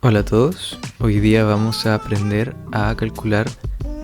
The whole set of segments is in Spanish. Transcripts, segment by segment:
Hola a todos, hoy día vamos a aprender a calcular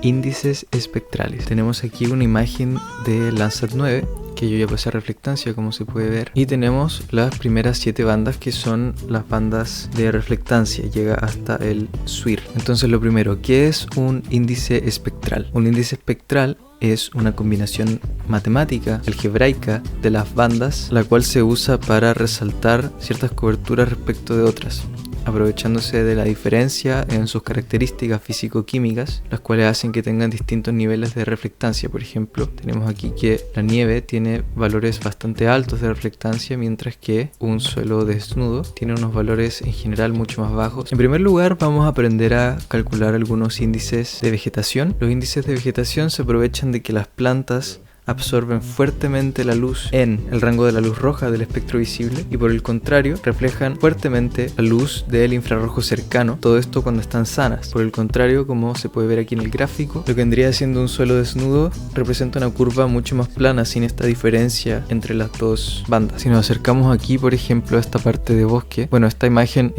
índices espectrales. Tenemos aquí una imagen de Landsat 9 que yo ya pasé a reflectancia, como se puede ver, y tenemos las primeras 7 bandas que son las bandas de reflectancia, llega hasta el SWIR. Entonces lo primero, ¿qué es un índice espectral? Un índice espectral es una combinación matemática, algebraica, de las bandas, la cual se usa para resaltar ciertas coberturas respecto de otras, aprovechándose de la diferencia en sus características físico-químicas, las cuales hacen que tengan distintos niveles de reflectancia. Por ejemplo, tenemos aquí que la nieve tiene valores bastante altos de reflectancia, mientras que un suelo desnudo tiene unos valores en general mucho más bajos. En primer lugar, vamos a aprender a calcular algunos índices de vegetación. Los índices de vegetación se aprovechan de que las plantas absorben fuertemente la luz en el rango de la luz roja del espectro visible y por el contrario reflejan fuertemente la luz del infrarrojo cercano, todo esto cuando están sanas. Por el contrario, como se puede ver aquí en el gráfico, lo que vendría siendo un suelo desnudo representa una curva mucho más plana sin esta diferencia entre las dos bandas. Si nos acercamos aquí, por ejemplo, a esta parte de bosque, bueno, esta imagen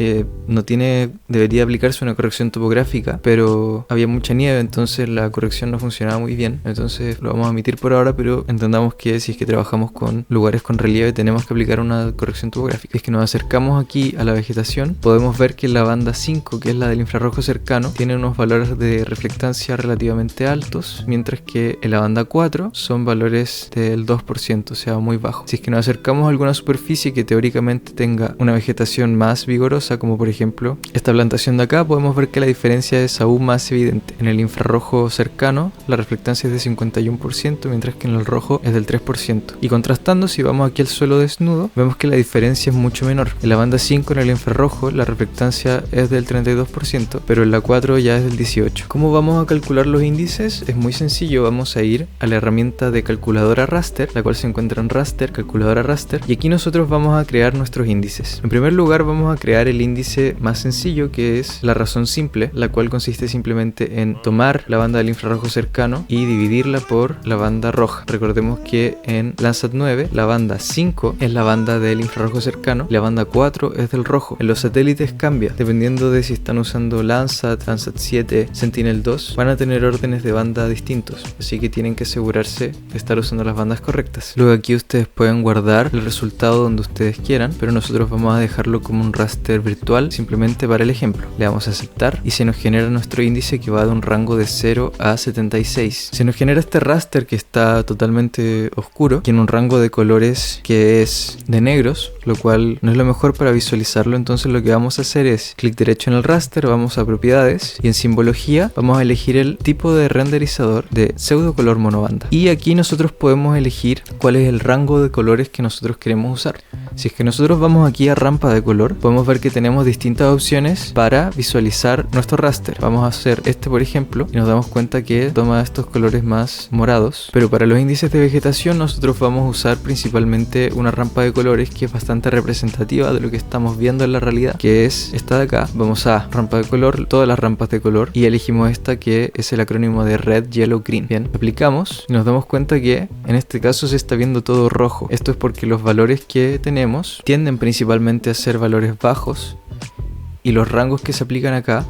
debería aplicarse una corrección topográfica, pero había mucha nieve, entonces la corrección no funcionaba muy bien, entonces lo vamos a omitir por ahora, pero entendamos que si es que trabajamos con lugares con relieve tenemos que aplicar una corrección topográfica. Es que nos acercamos aquí a la vegetación, podemos ver que la banda 5, que es la del infrarrojo cercano, tiene unos valores de reflectancia relativamente altos, mientras que en la banda 4 son valores del 2%, o sea, muy bajo. Si es que nos acercamos a alguna superficie que teóricamente tenga una vegetación más vigorosa, como por ejemplo esta plantación de acá, podemos ver que la diferencia es aún más evidente. En el infrarrojo cercano la reflectancia es de 51%, mientras que en el rojo es del 3%. Y contrastando, si vamos aquí al suelo desnudo, vemos que la diferencia es mucho menor. En la banda 5, en el infrarrojo, la reflectancia es del 32%, pero en la 4 ya es del 18%. ¿Cómo vamos a calcular los índices? Es muy sencillo, vamos a ir a la herramienta de calculadora raster, la cual se encuentra en raster, calculadora raster, y aquí nosotros vamos a crear nuestros índices. En primer lugar, vamos a crear el índice más sencillo, que es la razón simple, la cual consiste simplemente en tomar la banda del infrarrojo cercano y dividirla por la banda roja. Recordemos que en Landsat 9 la banda 5 es la banda del infrarrojo cercano y la banda 4 es del rojo. En los satélites cambia, dependiendo de si están usando Landsat, Landsat 7, Sentinel-2, van a tener órdenes de banda distintos, así que tienen que asegurarse de estar usando las bandas correctas. Luego aquí ustedes pueden guardar el resultado donde ustedes quieran, pero nosotros vamos a dejarlo como un raster virtual simplemente para el ejemplo. Le damos a aceptar y se nos genera nuestro índice que va de un rango de 0 a 76. Se nos genera este raster que está totalmente oscuro, tiene un rango de colores que es de negros, lo cual no es lo mejor para visualizarlo. Entonces lo que vamos a hacer es clic derecho en el raster, vamos a propiedades y en simbología vamos a elegir el tipo de renderizador de pseudo color monobanda, y aquí nosotros podemos elegir cuál es el rango de colores que nosotros queremos usar. Si es que nosotros vamos aquí a rampa de color, podemos ver que tenemos distintas opciones para visualizar nuestro raster. Vamos a hacer este, por ejemplo, y nos damos cuenta que toma estos colores más morados, pero para los índices de vegetación nosotros vamos a usar principalmente una rampa de colores que es bastante representativa de lo que estamos viendo en la realidad, que es esta de acá. Vamos a rampa de color, todas las rampas de color, y elegimos esta que es el acrónimo de Red, Yellow, Green. Bien, aplicamos y nos damos cuenta que en este caso se está viendo todo rojo. Esto es porque los valores que tenemos tienden principalmente a ser valores bajos y los rangos que se aplican acá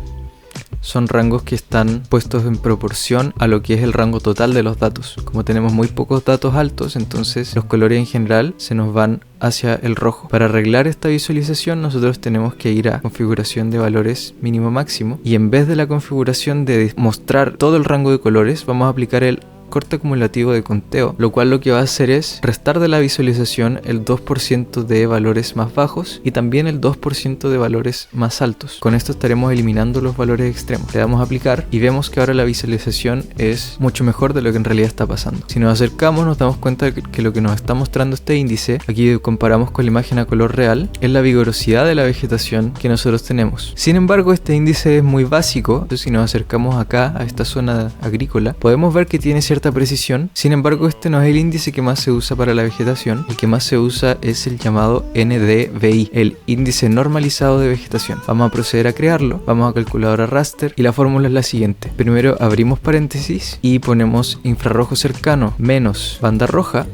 son rangos que están puestos en proporción a lo que es el rango total de los datos. Como tenemos muy pocos datos altos, entonces los colores en general se nos van hacia el rojo. Para arreglar esta visualización nosotros tenemos que ir a configuración de valores mínimo máximo, y en vez de la configuración de mostrar todo el rango de colores, vamos a aplicar el corte acumulativo de conteo, lo cual lo que va a hacer es restar de la visualización el 2% de valores más bajos y también el 2% de valores más altos. Con esto estaremos eliminando los valores extremos. Le damos a aplicar y vemos que ahora la visualización es mucho mejor de lo que en realidad está pasando. Si nos acercamos nos damos cuenta que lo que nos está mostrando este índice, aquí comparamos con la imagen a color real, es la vigorosidad de la vegetación que nosotros tenemos. Sin embargo, este índice es muy básico, entonces si nos acercamos acá a esta zona agrícola, podemos ver que tiene cierta precisión. Sin embargo, este no es el índice que más se usa para la vegetación. El que más se usa es el llamado NDVI, el índice normalizado de vegetación. Vamos a proceder a crearlo, vamos a calculadora raster y la fórmula es la siguiente. Primero abrimos paréntesis y ponemos infrarrojo cercano menos banda roja,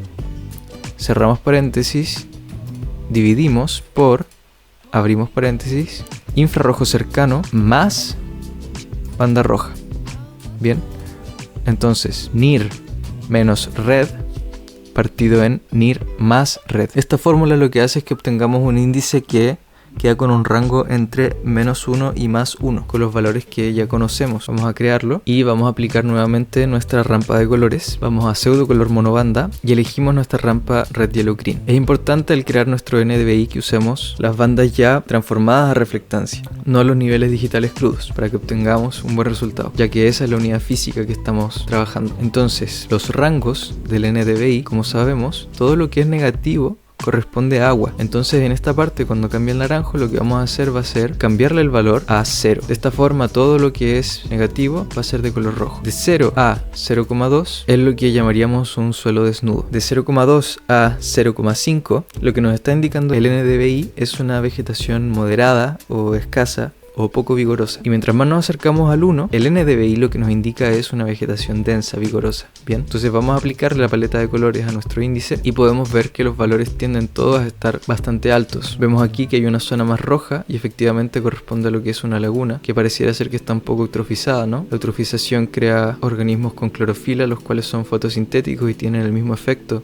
cerramos paréntesis, dividimos por, abrimos paréntesis infrarrojo cercano más banda roja. Bien, entonces NIR menos red partido en NIR más red. Esta fórmula lo que hace es que obtengamos un índice que queda con un rango entre -1 y +1, con los valores que ya conocemos. Vamos a crearlo y vamos a aplicar nuevamente nuestra rampa de colores. Vamos a pseudo color monobanda y elegimos nuestra rampa red yellow green. Es importante al crear nuestro NDVI que usemos las bandas ya transformadas a reflectancia, no los niveles digitales crudos, para que obtengamos un buen resultado, ya que esa es la unidad física que estamos trabajando. Entonces, los rangos del NDVI, como sabemos, todo lo que es negativo corresponde a agua. Entonces en esta parte, cuando cambie el naranjo, lo que vamos a hacer va a ser cambiarle el valor a 0. De esta forma todo lo que es negativo va a ser de color rojo. De 0 a 0,2 es lo que llamaríamos un suelo desnudo. De 0,2 a 0,5 lo que nos está indicando el NDVI es una vegetación moderada o escasa o poco vigorosa. Y mientras más nos acercamos al 1, el NDVI lo que nos indica es una vegetación densa, vigorosa. Bien, entonces vamos a aplicar la paleta de colores a nuestro índice y podemos ver que los valores tienden todos a estar bastante altos. Vemos aquí que hay una zona más roja y efectivamente corresponde a lo que es una laguna, que pareciera ser que está un poco eutrofizada, ¿no? La eutrofización crea organismos con clorofila, los cuales son fotosintéticos y tienen el mismo efecto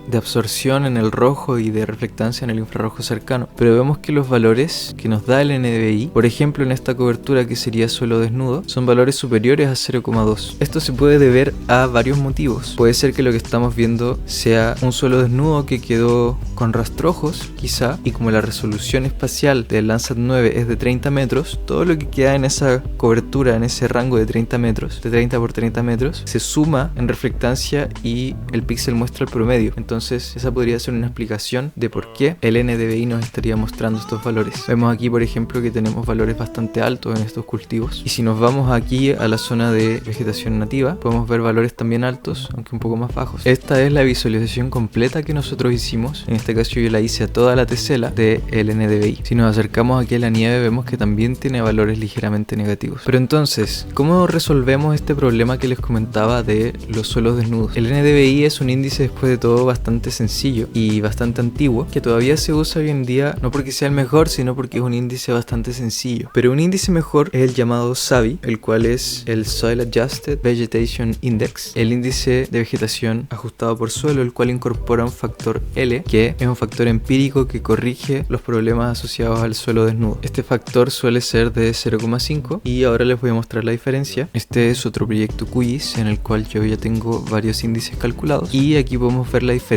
de absorción en el rojo y de reflectancia en el infrarrojo cercano. Pero vemos que los valores que nos da el NDVI, por ejemplo en esta cobertura que sería suelo desnudo, son valores superiores a 0,2. Esto se puede deber a varios motivos. Puede ser que lo que estamos viendo sea un suelo desnudo que quedó con rastrojos, quizá, y como la resolución espacial del Landsat 9 es de 30 metros, todo lo que queda en esa cobertura, en ese rango de 30 metros, de 30 por 30 metros, se suma en reflectancia y el píxel muestra el promedio. Entonces esa podría ser una explicación de por qué el NDVI nos estaría mostrando estos valores. Vemos aquí por ejemplo que tenemos valores bastante altos en estos cultivos, y si nos vamos aquí a la zona de vegetación nativa podemos ver valores también altos, aunque un poco más bajos. Esta es la visualización completa que nosotros hicimos. En este caso yo la hice a toda la tesela del NDVI. Si nos acercamos aquí a la nieve vemos que también tiene valores ligeramente negativos. Pero entonces, ¿cómo resolvemos este problema que les comentaba de los suelos desnudos? El NDVI es un índice después de todo bastante sencillo y bastante antiguo, que todavía se usa hoy en día, no porque sea el mejor, sino porque es un índice bastante sencillo. Pero un índice mejor es el llamado SAVI, el cual es el Soil Adjusted Vegetation Index, el índice de vegetación ajustado por suelo, el cual incorpora un factor L, que es un factor empírico que corrige los problemas asociados al suelo desnudo. Este factor suele ser de 0,5 y ahora les voy a mostrar la diferencia. Este es otro proyecto QGIS en el cual yo ya tengo varios índices calculados y aquí podemos ver la diferencia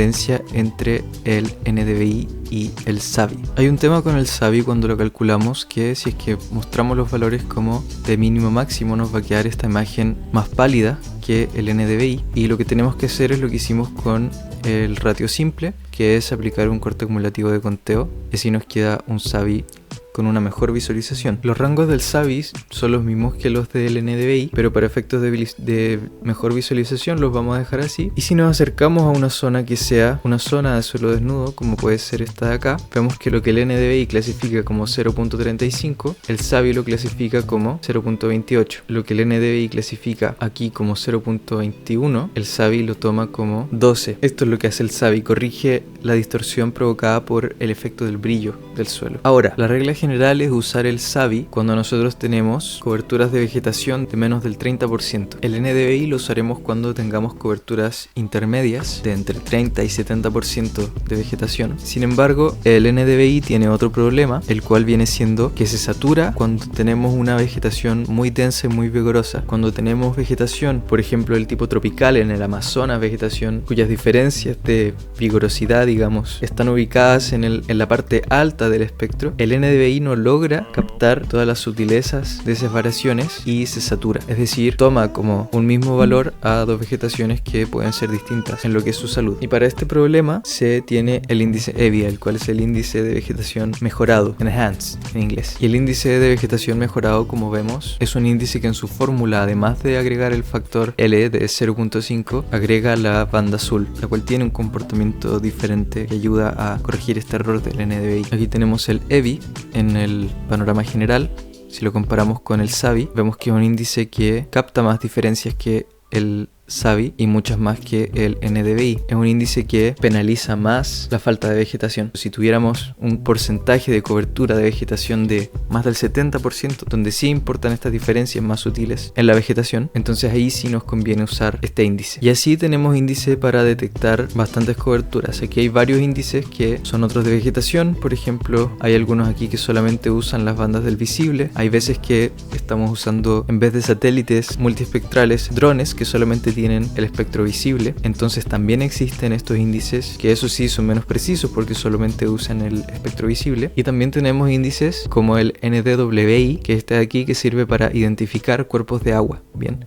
entre el NDVI y el SAVI. Hay un tema con el SAVI cuando lo calculamos, que si es que mostramos los valores como de mínimo máximo nos va a quedar esta imagen más pálida que el NDVI, y lo que tenemos que hacer es lo que hicimos con el ratio simple, que es aplicar un corte acumulativo de conteo, y así nos queda un SAVI con una mejor visualización. Los rangos del SAVI son los mismos que los del NDVI, pero para efectos de mejor visualización los vamos a dejar así. Y si nos acercamos a una zona que sea una zona de suelo desnudo, como puede ser esta de acá, vemos que lo que el NDVI clasifica como 0.35, el SAVI lo clasifica como 0.28. Lo que el NDVI clasifica aquí como 0.21, el SAVI lo toma como 12. Esto es lo que hace el SAVI, corrige la distorsión provocada por el efecto del brillo del suelo. Ahora, la regla general es usar el SAVI cuando nosotros tenemos coberturas de vegetación de menos del 30%. El NDVI lo usaremos cuando tengamos coberturas intermedias de entre 30 y 70% de vegetación. Sin embargo, el NDVI tiene otro problema, el cual viene siendo que se satura cuando tenemos una vegetación muy densa y muy vigorosa. Cuando tenemos vegetación, por ejemplo, del tipo tropical en el Amazonas, vegetación cuyas diferencias de vigorosidad, digamos, están ubicadas en la parte alta del espectro, el NDVI no logra captar todas las sutilezas de esas variaciones y se satura. Es decir, toma como un mismo valor a dos vegetaciones que pueden ser distintas en lo que es su salud. Y para este problema se tiene el índice EVIA, el cual es el índice de vegetación mejorado, enhanced en inglés. Y el índice de vegetación mejorado, como vemos, es un índice que en su fórmula, además de agregar el factor L de 0.5, agrega la banda azul, la cual tiene un comportamiento diferente que ayuda a corregir este error del NDVI. Aquí tenemos el EVI en el panorama general. Si lo comparamos con el SAVI, vemos que es un índice que capta más diferencias que el SABI y muchas más que el NDVI. Es un índice que penaliza más la falta de vegetación. Si tuviéramos un porcentaje de cobertura de vegetación de más del 70%, donde sí importan estas diferencias más sutiles en la vegetación, entonces ahí sí nos conviene usar este índice. Y así tenemos índice para detectar bastantes coberturas. Aquí hay varios índices que son otros de vegetación. Por ejemplo, hay algunos aquí que solamente usan las bandas del visible. Hay veces que estamos usando, en vez de satélites multiespectrales, drones que solamente tienen el espectro visible. Entonces también existen estos índices que eso sí son menos precisos porque solamente usan el espectro visible. Y también tenemos índices como el NDWI, que está aquí, que sirve para identificar cuerpos de agua. Bien,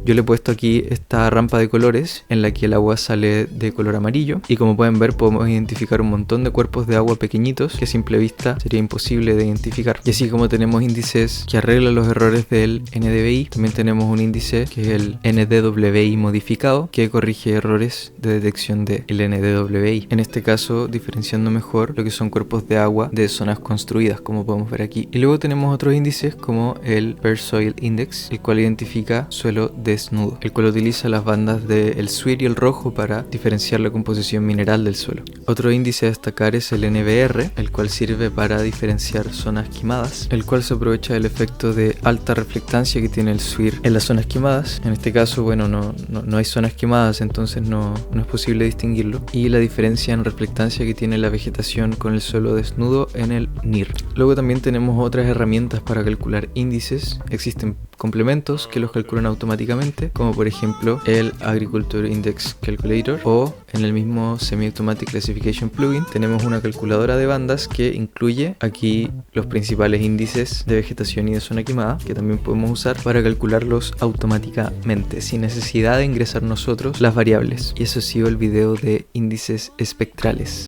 yo le he puesto aquí esta rampa de colores en la que el agua sale de color amarillo, y como pueden ver podemos identificar un montón de cuerpos de agua pequeñitos que a simple vista sería imposible de identificar. Y así como tenemos índices que arreglan los errores del NDVI, también tenemos un índice que es el NDWI modificado, que corrige errores de detección del NDWI, en este caso diferenciando mejor lo que son cuerpos de agua de zonas construidas, como podemos ver aquí. Y luego tenemos otros índices como el Bare Soil Index, el cual identifica suelo desnudo, el cual utiliza las bandas del SWIR y el rojo para diferenciar la composición mineral del suelo. Otro índice a destacar es el NBR, el cual sirve para diferenciar zonas quemadas, el cual se aprovecha del efecto de alta reflectancia que tiene el SWIR en las zonas quemadas. En este caso, bueno, no hay zonas quemadas, entonces no es posible distinguirlo, y la diferencia en reflectancia que tiene la vegetación con el suelo desnudo en el NIR. Luego también tenemos otras herramientas para calcular índices. Existen complementos que los calculan automáticamente, como por ejemplo el Agriculture Index Calculator, o en el mismo Semi-Automatic Classification Plugin tenemos una calculadora de bandas que incluye aquí los principales índices de vegetación y de zona quemada, que también podemos usar para calcularlos automáticamente sin necesidad de ingresar nosotros las variables. Y eso ha sido el video de índices espectrales.